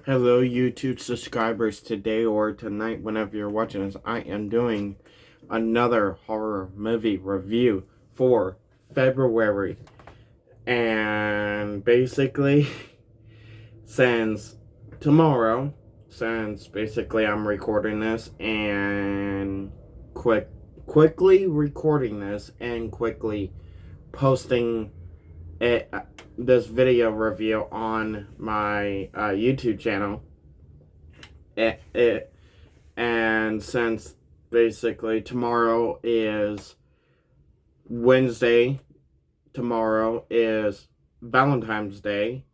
Hello, YouTube subscribers. Today or tonight, whenever you're watching this, I am doing another horror movie review for February. And basically, since tomorrow, since basically I'm recording this and quickly recording this and quickly posting it, this video review on my YouTube channel. And since basically tomorrow is Wednesday, tomorrow is Valentine's Day,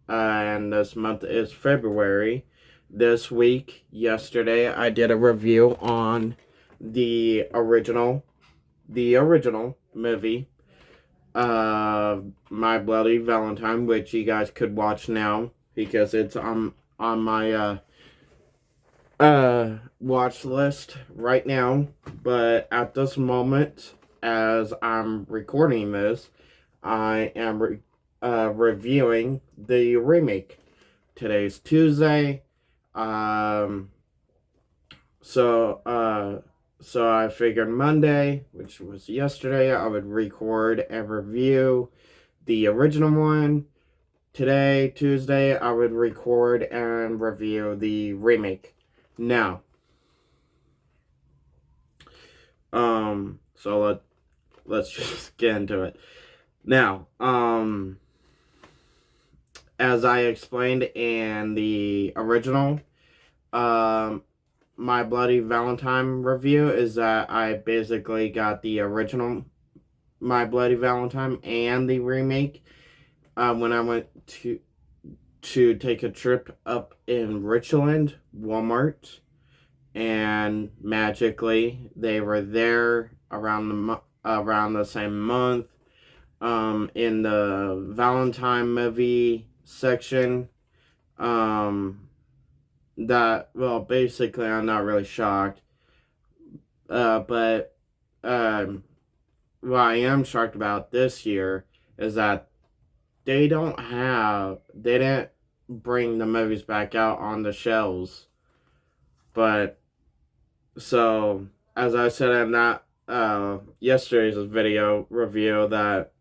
and this month is February. This week, yesterday, I did a review on the original movie, My Bloody Valentine, which you guys could watch now because it's on my watch list right now. But at this moment, as I'm recording this, I am reviewing the remake. Today's Tuesday. So I figured Monday, which was yesterday, I would record and review the original one. Today, Tuesday, I would record and review the remake. Now, so let's just get into it. Now, as I explained in the original, My Bloody Valentine review is that I basically got the original My Bloody Valentine and the remake when I went to take a trip up in Richland, Walmart, and magically they were there around the same month, in the Valentine movie section. Basically, I'm not really shocked, but what I am shocked about this year is that they didn't bring the movies back out on the shelves. But so, as I said in that yesterday's video review, that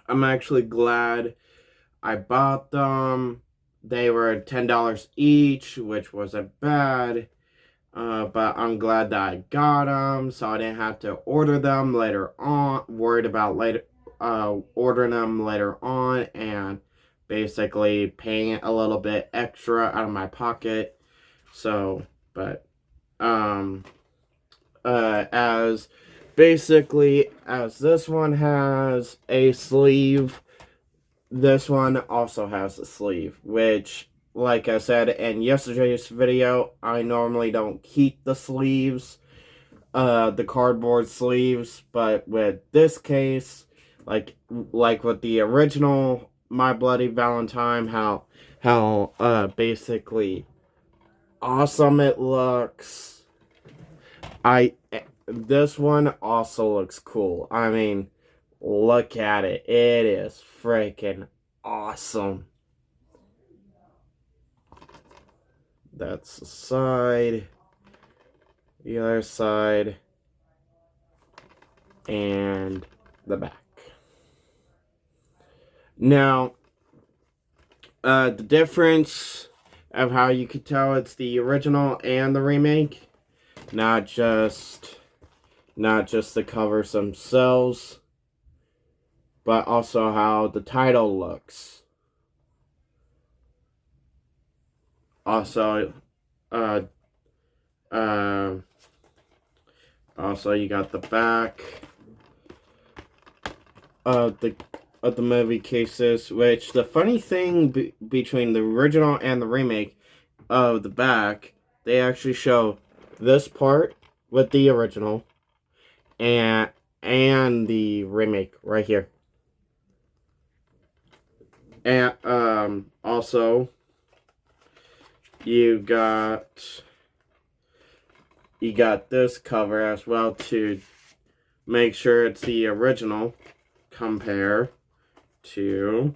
I'm actually glad I bought them. They were $10 each, which wasn't bad. But I'm glad that I got them, so I didn't have to order them later on. Worried about ordering them later on and basically paying a little bit extra out of my pocket. So, but as basically as this one has a sleeve, this one also has a sleeve, which, like I said in yesterday's video, I normally don't keep the sleeves, the cardboard sleeves, but with this case, like with the original My Bloody Valentine, how basically awesome it looks. This one also looks cool. I mean, look at it. It is freaking awesome. That's the side, the other side, and the back. Now, the difference of how you could tell it's the original and the remake, not just the covers themselves, but also how the title looks. Also, you got the back of the movie cases, which the funny thing between the original and the remake of the back, they actually show this part with the original and the remake right here. And also you got this cover as well to make sure it's the original. Compare to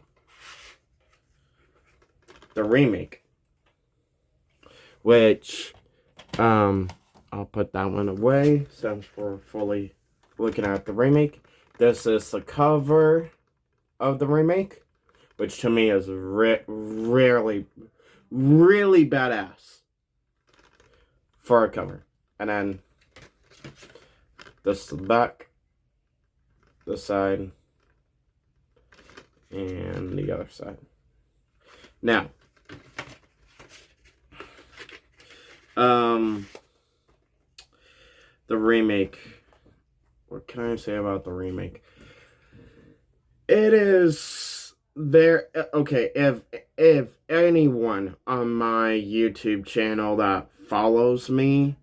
the remake. which I'll put that one away since we're fully looking at the remake. This is the cover of the remake, which to me is really badass for a cover. And then this is the back, this side, and the other side. Now, the remake. What can I say about the remake? It is there. Okay, if anyone on my YouTube channel that follows me,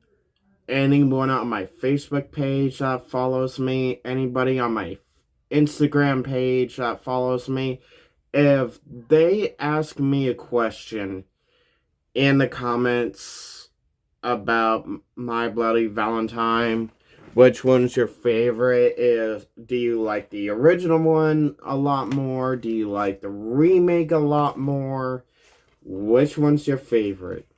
anyone on my Facebook page that follows me, anybody on my Instagram page that follows me, if they ask me a question in the comments about My Bloody Valentine, which one's your favorite? Do you like the original one a lot more? Do you like the remake a lot more? Which one's your favorite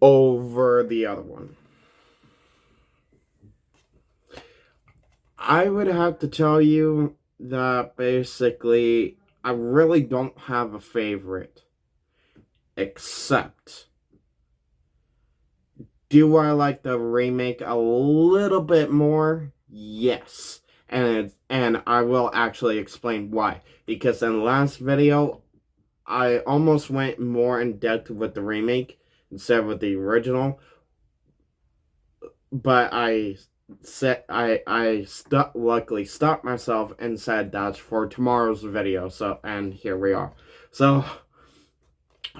over the other one? I would have to tell you that basically I really don't have a favorite, except, do I like the remake a little bit more? Yes. And I will actually explain why. Because in the last video, I almost went more in depth with the remake instead of with the original. But I said luckily stopped myself and said that's for tomorrow's video. So, and here we are. So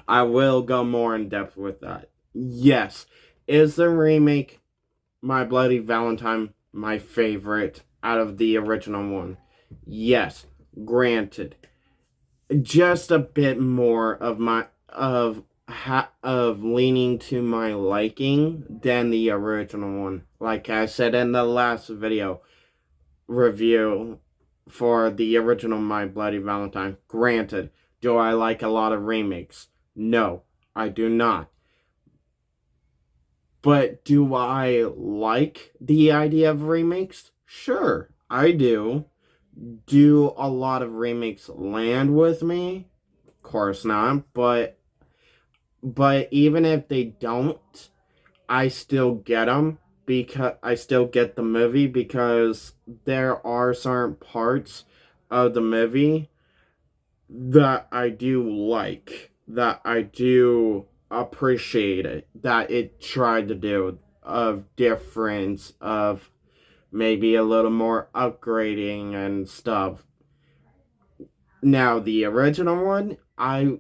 I will go more in depth with that. Yes. Is the remake My Bloody Valentine my favorite out of the original one? Yes, granted. Just a bit more of leaning to my liking than the original one. Like I said in the last video review for the original My Bloody Valentine. Granted, do I like a lot of remakes? No, I do not. But do I like the idea of remakes? Sure, I do. Do a lot of remakes land with me? Of course not, but even if they don't, I still get them because I still get the movie because there are certain parts of the movie that I do like, that I do appreciate it, that it tried to do, of difference, of maybe a little more upgrading and stuff. Now, the original one, I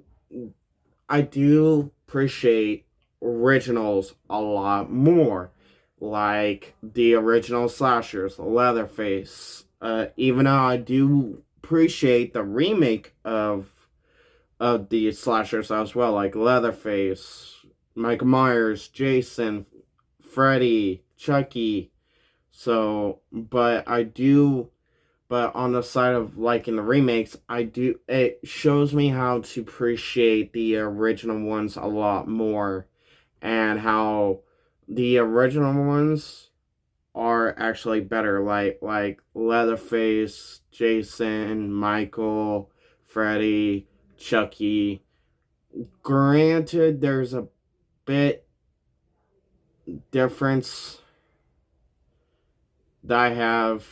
do appreciate originals a lot more. Like the original slashers, Leatherface. Even though I do appreciate the remake of the slashers as well, like Leatherface, Michael Myers, Jason, Freddy, Chucky. So, but on the side of liking the remakes, it shows me how to appreciate the original ones a lot more, and how the original ones are actually better, like Leatherface, Jason, Michael, Freddy, Chucky. Granted, there's a bit difference that I have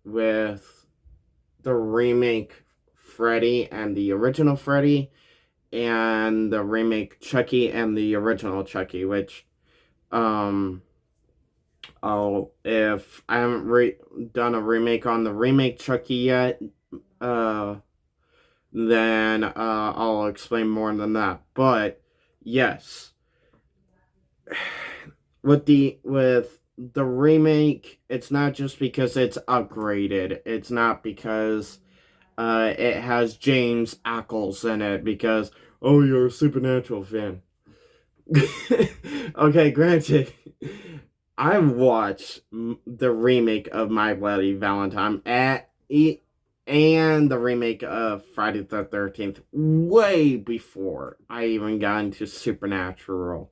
with the remake Freddy and the original Freddy, and the remake Chucky and the original Chucky, which if I haven't done a remake on the remake Chucky yet, then I'll explain more than that. But yes, with the remake, it's not just because it's upgraded. It's not because it has James Ackles in it, because, oh, you're a Supernatural fan. Okay, granted, I've watched the remake of My Bloody Valentine and the remake of Friday the 13th, way before I even got into Supernatural.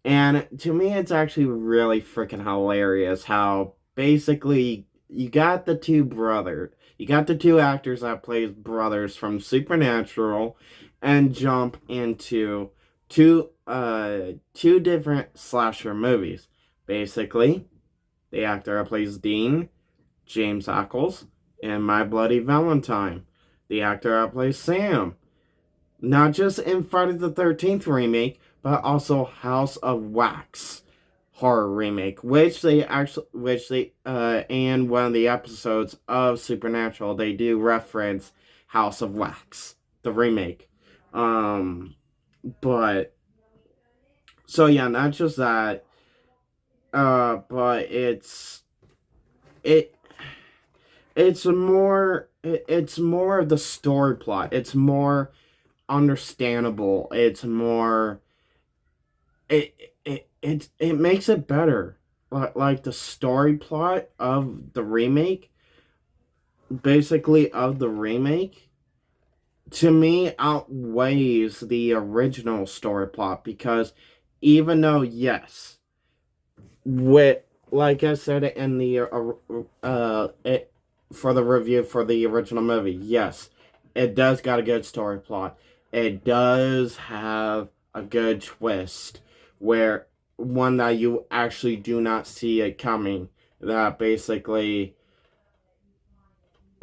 And to me, it's actually really freaking hilarious how basically you got the two actors that plays brothers from Supernatural, and jump into two different slasher movies. Basically, the actor that plays Dean, James Ackles, and My Bloody Valentine. The actor that plays Sam, not just in Friday the 13th remake, but also House of Wax horror remake, and one of the episodes of Supernatural, they do reference House of Wax, the remake. Um, but so yeah, not just that, but it it's more of the story plot. It's more understandable. It's more it makes it better. Like the story plot of the remake, basically of the remake, to me outweighs the original story plot, because even though, yes, with like I said in the for the review for the original movie, yes, it does got a good story plot. It does have a good twist, where one that you actually do not see it coming. That basically,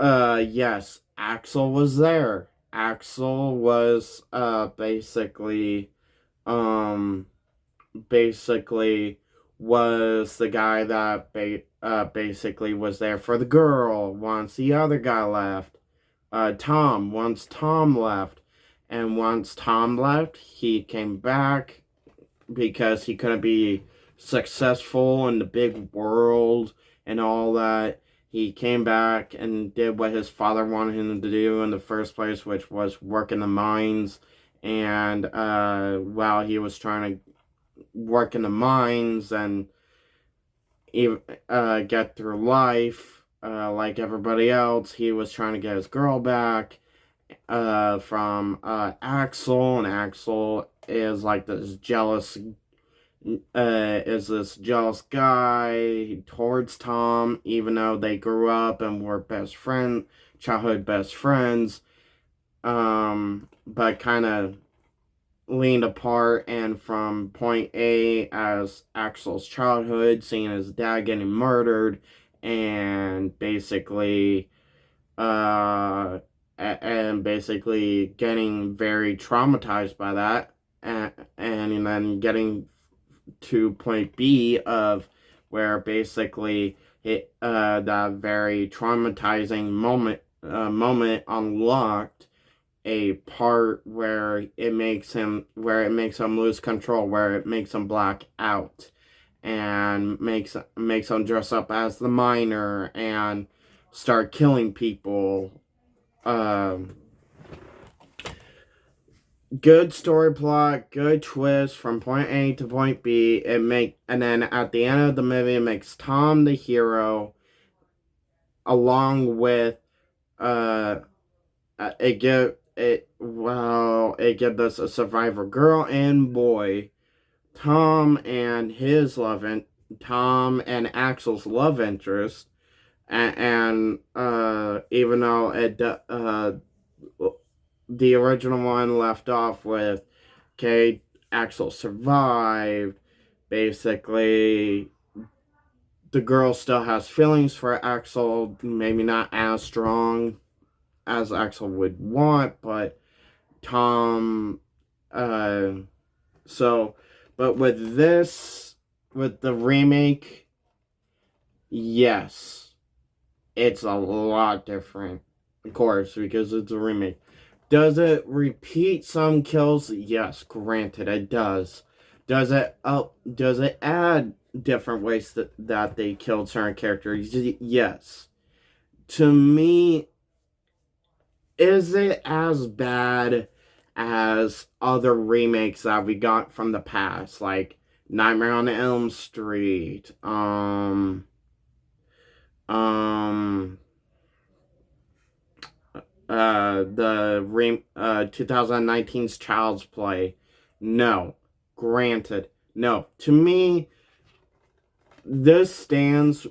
yes, Axel was there. Axel was um basically was the guy that basically was there for the girl once the other guy left. Once Tom left. And once Tom left, he came back because he couldn't be successful in the big world and all that. He came back and did what his father wanted him to do in the first place, which was work in the mines. And while he was trying to work in the mines and get through life like everybody else, he was trying to get his girl back from Axel, and Axel is like this jealous guy towards Tom, even though they grew up and were childhood best friends, but kind of leaned apart. And from point A as Axel's childhood, seeing his dad getting murdered, and basically getting very traumatized by that, and then getting to point B of where basically that very traumatizing moment unlocked a part where it makes him lose control, where it makes him black out, and makes him dress up as the miner and start killing people. Um, Good story plot, good twist from point A to point B. And then at the end of the movie, it makes Tom the hero, along with uh it gives us a survivor girl and boy. Tom and Tom and Axel's love interest, and even though the original one left off with, okay, Axel survived, basically the girl still has feelings for Axel, maybe not as strong as Axel would want, but Tom, uh, so, but with the remake, yes, it's a lot different, of course, because it's a remake. Does it repeat some kills? Yes, granted, it does. Does it add different ways that they killed certain characters? Yes. To me, is it as bad as other remakes that we got from the past, like Nightmare on Elm Street, um, 2019's Child's Play. No. Granted. No. To me, this stands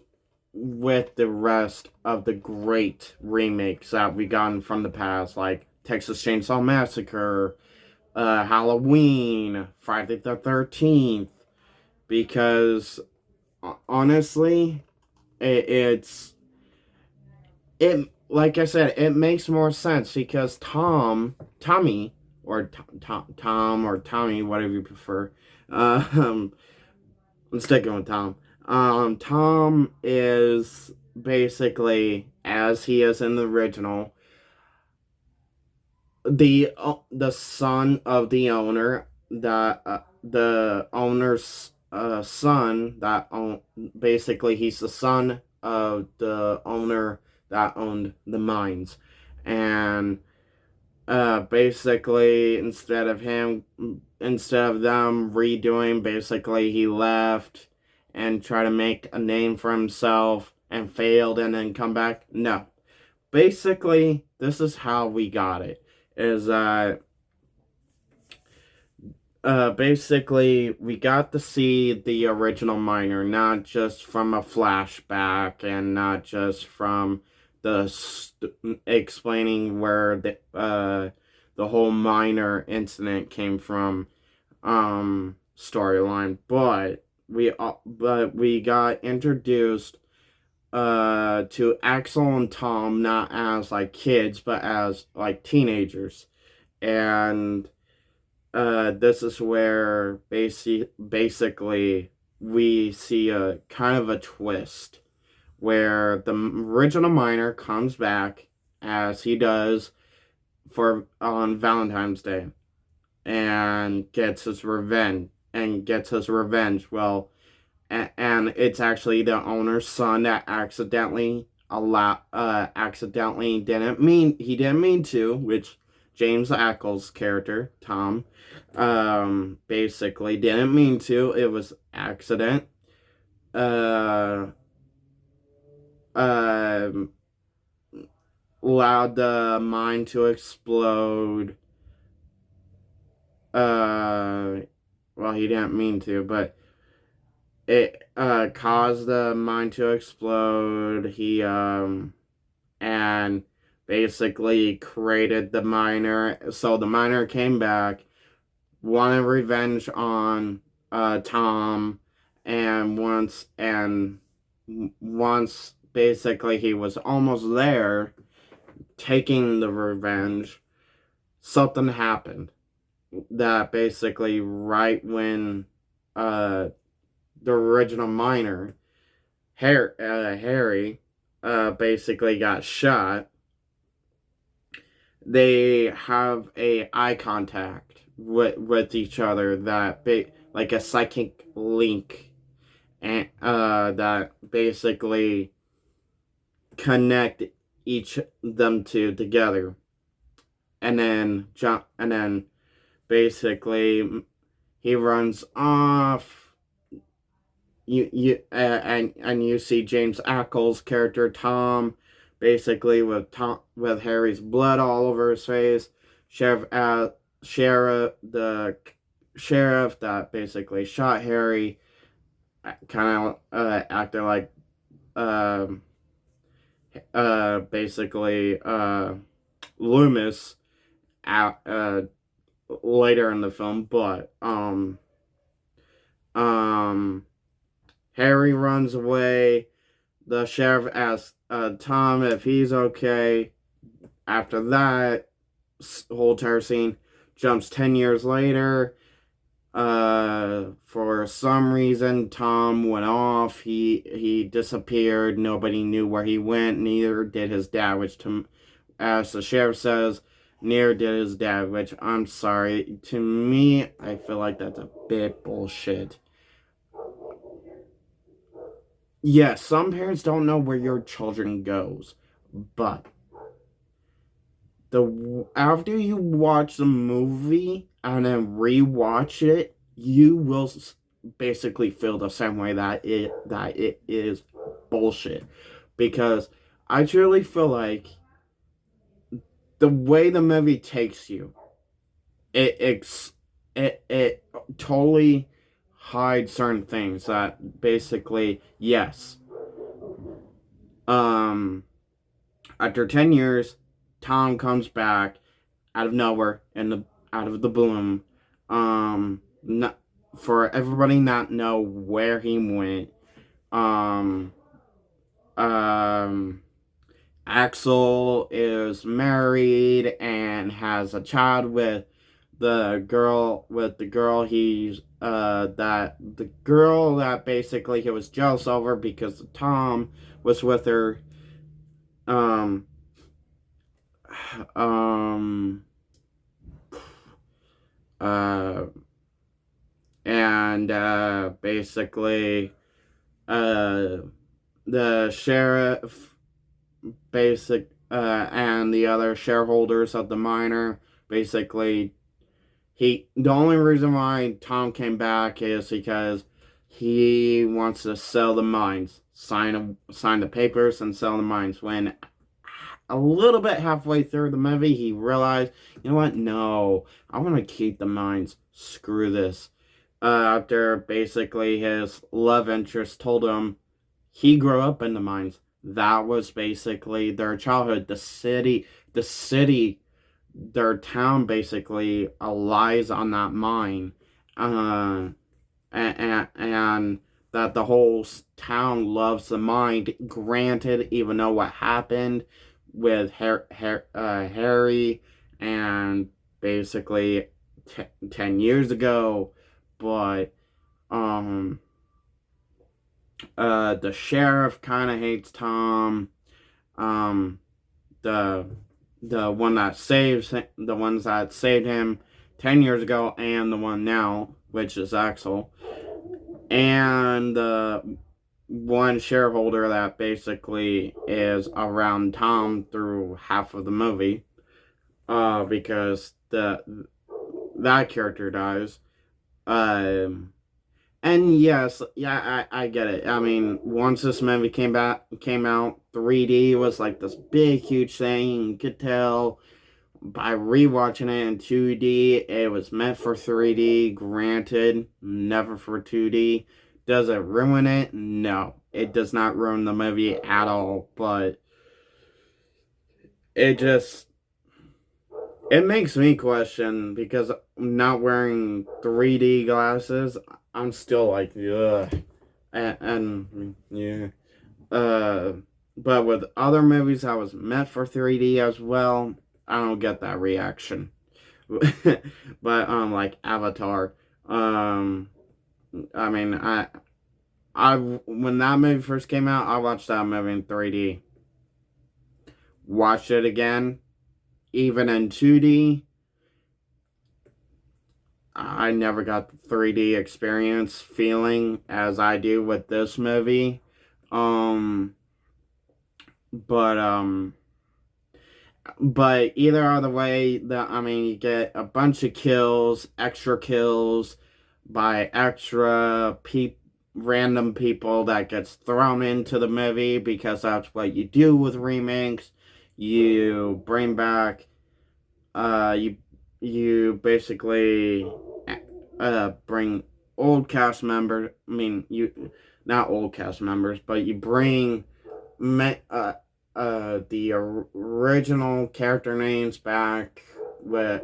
with the rest of the great remakes that we gotten from the past, like Texas Chainsaw Massacre, Halloween, Friday the 13th, because honestly, it like I said, it makes more sense because Tommy, or Tom, or Tommy, whatever you prefer. Um, I'm sticking with Tom. Tom is basically, as he is in the original, the son of the owner, that the owner's son, basically he's the son of the owner that owned the mines. And basically, instead of them redoing, basically he left and tried to make a name for himself and failed and then come back. No, basically this is how we got it, is that basically we got to see the original miner, not just from a flashback and not just from explaining where the whole miner incident came from, storyline, but we got introduced to Axel and Tom not as like kids but as like teenagers. And this is where basically we see a kind of a twist where the original miner comes back, as he does for on Valentine's Day, and gets his revenge. Well, and it's actually the owner's son that didn't mean to, which James Ackles' character Tom basically didn't mean to. It was accident. Uh, um, allowed the mine to explode. Well, he didn't mean to, but it caused the mine to explode. He and basically created the miner. So the miner came back, wanted revenge on Tom, and once basically he was almost there taking the revenge, something happened that basically right when the original miner, Harry, basically got shot, they have a eye contact with each other, that like a psychic link, and that basically connect each them two together. And then basically he runs off. And you see James Ackles' character Tom, basically with Harry's blood all over his face. The sheriff that basically shot Harry, kind of acted like basically Loomis out later in the film, but Harry runs away. The sheriff asks Tom if he's okay. After that, whole entire scene jumps 10 years later. For some reason, Tom went off. He disappeared. Nobody knew where he went. Neither did his dad, as the sheriff says, neither did his dad, which I'm sorry. To me, I feel like that's a bit bullshit. Yes, some parents don't know where your children goes, but after you watch the movie and then rewatch it, you will basically feel the same way that it is bullshit. Because I truly feel like the way the movie takes you, it it totally hides certain things that basically, yes, um after 10 years, Tom comes back out of nowhere and out of the bloom. Not, for everybody not know where he went. Um, um, Axel is married and has a child with the girl he's that the girl that basically he was jealous over because Tom was with her. Um, um, uh, and basically, uh, the sheriff, and the other shareholders of the miner, basically, the only reason why Tom came back is because he wants to sell the mines, sign the papers, and sell the mines. When a little bit halfway through the movie, he realized, you know what? No, I want to keep the mines. Screw this. After basically his love interest told him he grew up in the mines. That was basically their childhood. The city, their town basically lies on that mine. And that the whole town loves the mine. Granted, even though what happened with Harry and basically 10 years ago, but um the sheriff kind of hates Tom. Um, the the ones that saved him 10 years ago, and the one now, which is Axel, and the one shareholder that basically is around Tom through half of the movie, because that character dies. Um, And yes, yeah, I get it. I mean, once this movie came out, 3D was like this big, huge thing. You could tell by rewatching it in 2D, it was meant for 3D. Granted, never for 2D. Does it ruin it? No, it does not ruin the movie at all. But it just it makes me question because not wearing 3D glasses, I'm still like, ugh. And yeah. Uh, but with other movies that was meant for 3D as well, I don't get that reaction. But like Avatar, um, I mean, I when that movie first came out, I watched that movie in 3D. Watched it again, even in 2D. I never got the 3D experience feeling as I do with this movie. Um, but But either other way, you get a bunch of kills, extra kills by random people that gets thrown into the movie because that's what you do with remakes. You bring back, you basically bring old cast members. I mean, you not old cast members, but you bring uh, the original character names back with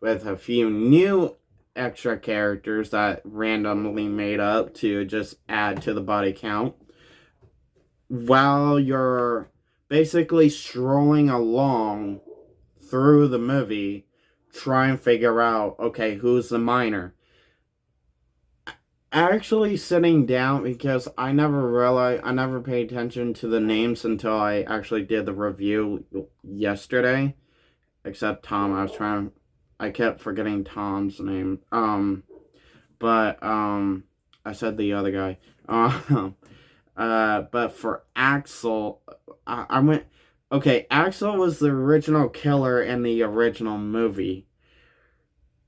with a few new extra characters that randomly made up to just add to the body count while you're basically strolling along through the movie, try and figure out, okay, who's the miner. Actually sitting down, because I never paid attention to the names until I actually did the review yesterday. Except Tom, I kept forgetting Tom's name. But I said the other guy. But for Axel, I went, okay, Axel was the original killer in the original movie.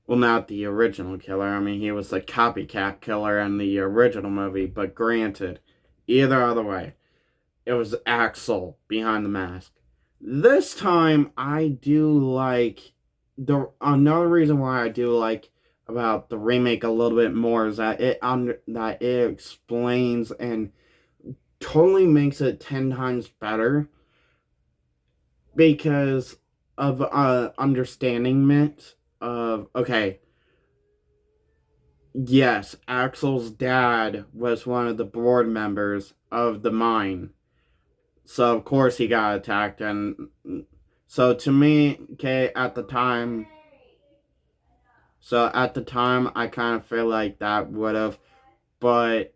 Well, not the original killer. I mean, he was the copycat killer in the original movie, but granted, either other way, it was Axel behind the mask. This time, I do like another reason why I do like about the remake a little bit more is that it explains and totally makes it 10 times better because of understanding it of okay, yes, Axel's dad was one of the board members of the mine. So of course he got attacked, and so to me, okay, at the time I kind of feel like that would have, but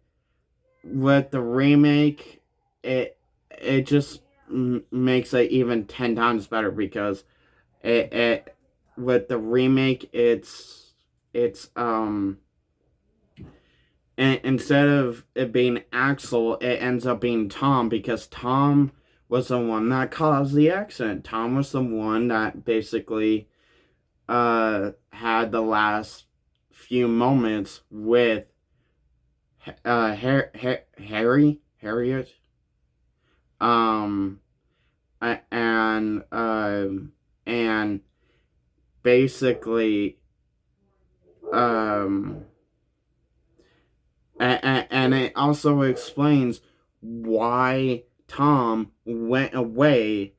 with the remake, it it just makes it even 10 times better because it with the remake it's and instead of it being Axel, it ends up being Tom because Tom was the one that caused the accident. Tom was the one that basically had the last few moments with Harriet, um, and basically um and it also explains why Tom went away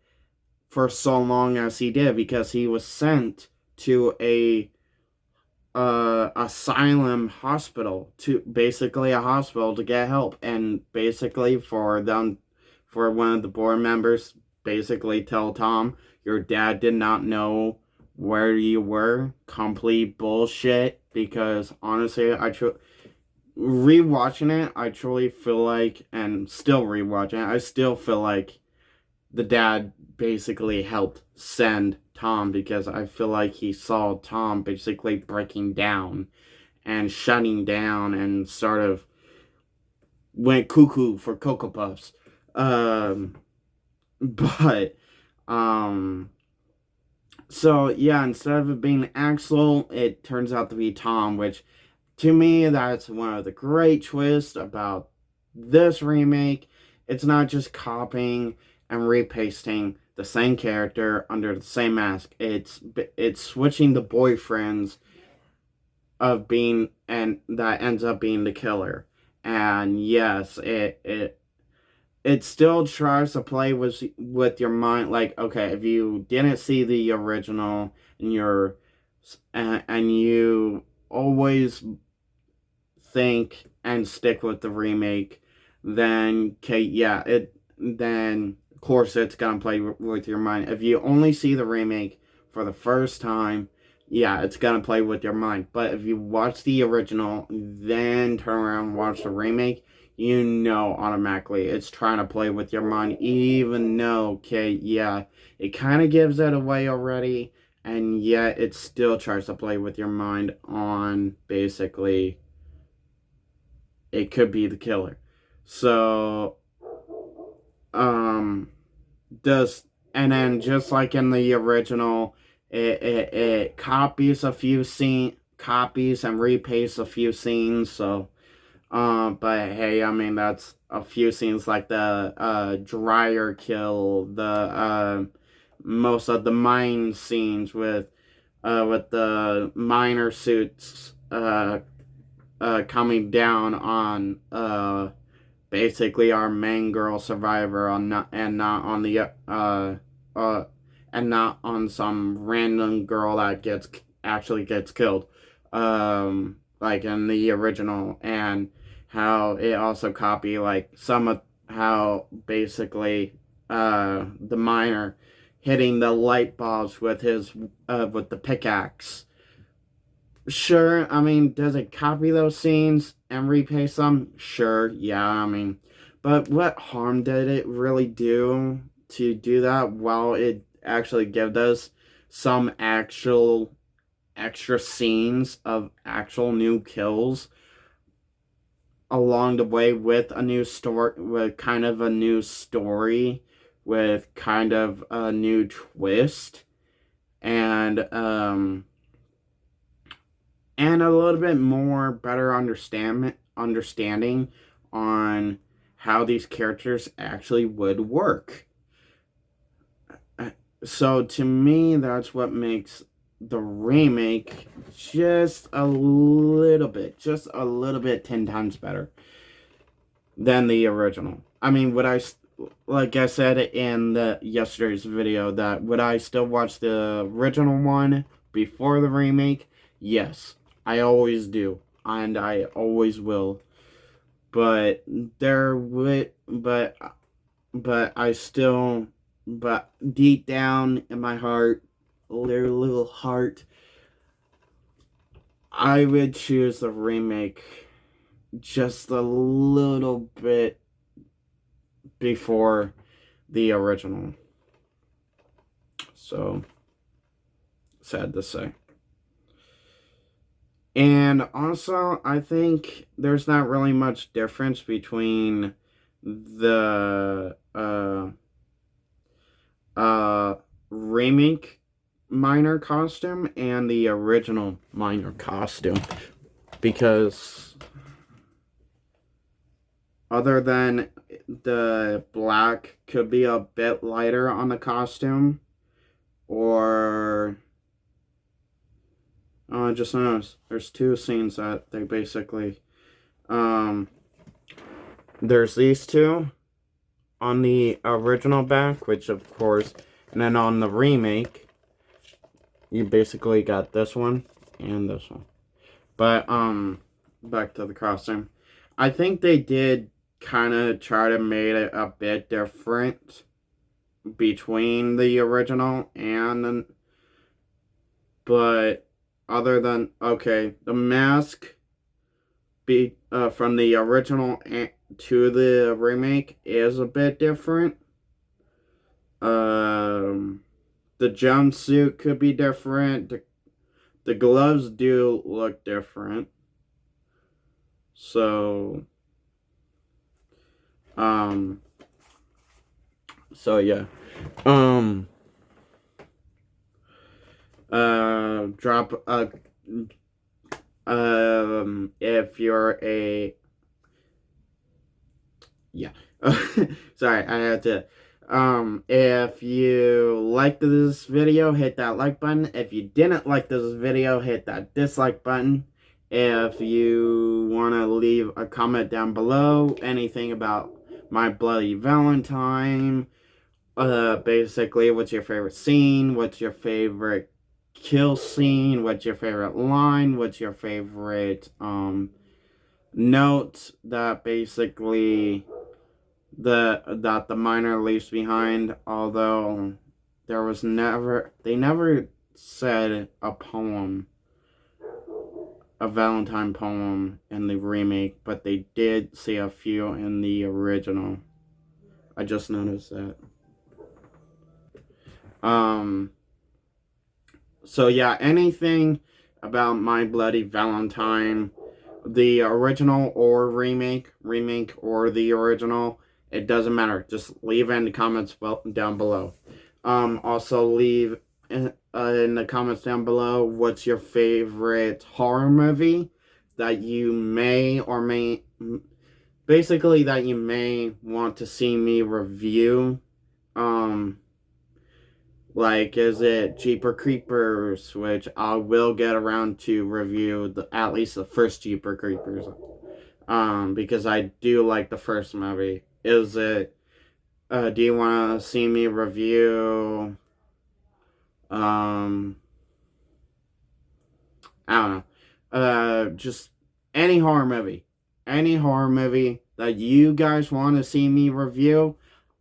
for so long as he did because he was sent to a asylum hospital, to basically a hospital to get help, and basically for one of the board members basically tell Tom your dad did not know where you were. Complete bullshit, because honestly rewatching it, I truly feel like, and still rewatching it, I still feel like the dad basically helped send Tom because I feel like he saw Tom basically breaking down and shutting down and sort of went cuckoo for Cocoa Puffs. Um, but, um, so yeah, instead of it being Axel, it turns out to be Tom, which to me, that's one of the great twists about this remake. It's not just copying and repasting the same character under the same mask. It's switching the boyfriends of being, and that ends up being the killer. And yes, it still tries to play with your mind. Like, okay, if you didn't see the original and and you always think and stick with the remake, then okay, yeah, then of course it's gonna play with your mind. If you only see the remake for the first time, yeah, it's gonna play with your mind. But if you watch the original, then turn around and watch the remake, you know automatically it's trying to play with your mind, even though, okay, yeah, it kind of gives it away already, and yet it still tries to play with your mind on basically it could be the killer. So, um, does and then just like in the original, it copies a few copies and repastes a few scenes. So, but hey, I mean that's a few scenes like the dryer kill, the most of the mine scenes with the miner suits coming down on basically our main girl survivor on not and not on the uh and not on some random girl that actually gets killed, like in the original. And how it also copy like some of how basically the miner hitting the light bulbs with his with the pickaxe. Sure, I mean, does it copy those scenes and repaste them? Sure, yeah, I mean, but what harm did it really do to do that while it actually gave us some actual extra scenes of actual new kills along the way with a new story, with kind of a new story, with kind of a new twist, and and a little bit more better understanding on how these characters actually would work. So to me, that's what makes the remake just a little bit 10 times better than the original. I mean, like I said in the yesterday's video, that would I still watch the original one before the remake? Yes, I always do, and I always will. But there would, but I still, but deep down in my heart, little heart, I would choose the remake just a little bit before the original. So, sad to say. And also, I think there's not really much difference between the remake minor costume and the original minor costume, because other than the black could be a bit lighter on the costume, or I just noticed there's two scenes that they basically there's these two on the original back, which of course, and then on the remake you basically got this one and this one. But back to the costume, I think they did kind of try to make it a bit different between the original and, but other than, okay, the mask from the original to the remake is a bit different. The jumpsuit could be different. The gloves do look different. So yeah. Drop a if you're a, yeah. Sorry, I had to. If you liked this video, hit that like button. If you didn't like this video, hit that dislike button. If you want to leave a comment down below, anything about My Bloody Valentine, basically, what's your favorite scene, what's your favorite kill scene, what's your favorite line, what's your favorite, note that basically that the minor leaves behind, although they never said a poem, a Valentine poem in the remake, but they did say a few in the original. I just noticed that. So yeah, anything about My Bloody Valentine, the original or remake or the original, it doesn't matter. Just leave in the comments down below. Also leave in the comments down below what's your favorite horror movie that you may or may, basically that you may want to see me review. Like, is it Jeepers Creepers, which I will get around to review at least the first Jeepers Creepers, because I do like the first movie. Is it, do you want to see me review, I don't know, just any horror movie that you guys want to see me review,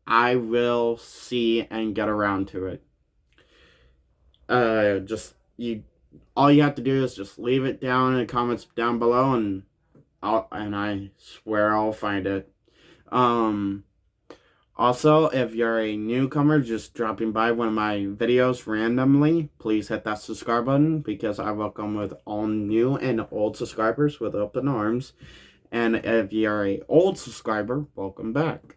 I will see and get around to it. All you have to do is just leave it down in the comments down below, and I swear I'll find it. Also, if you're a newcomer just dropping by one of my videos randomly, please hit that subscribe button, because I welcome with all new and old subscribers with open arms. And if you're a old subscriber, welcome back.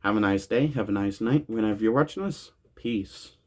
Have a nice day, have a nice night, whenever you're watching this. Peace.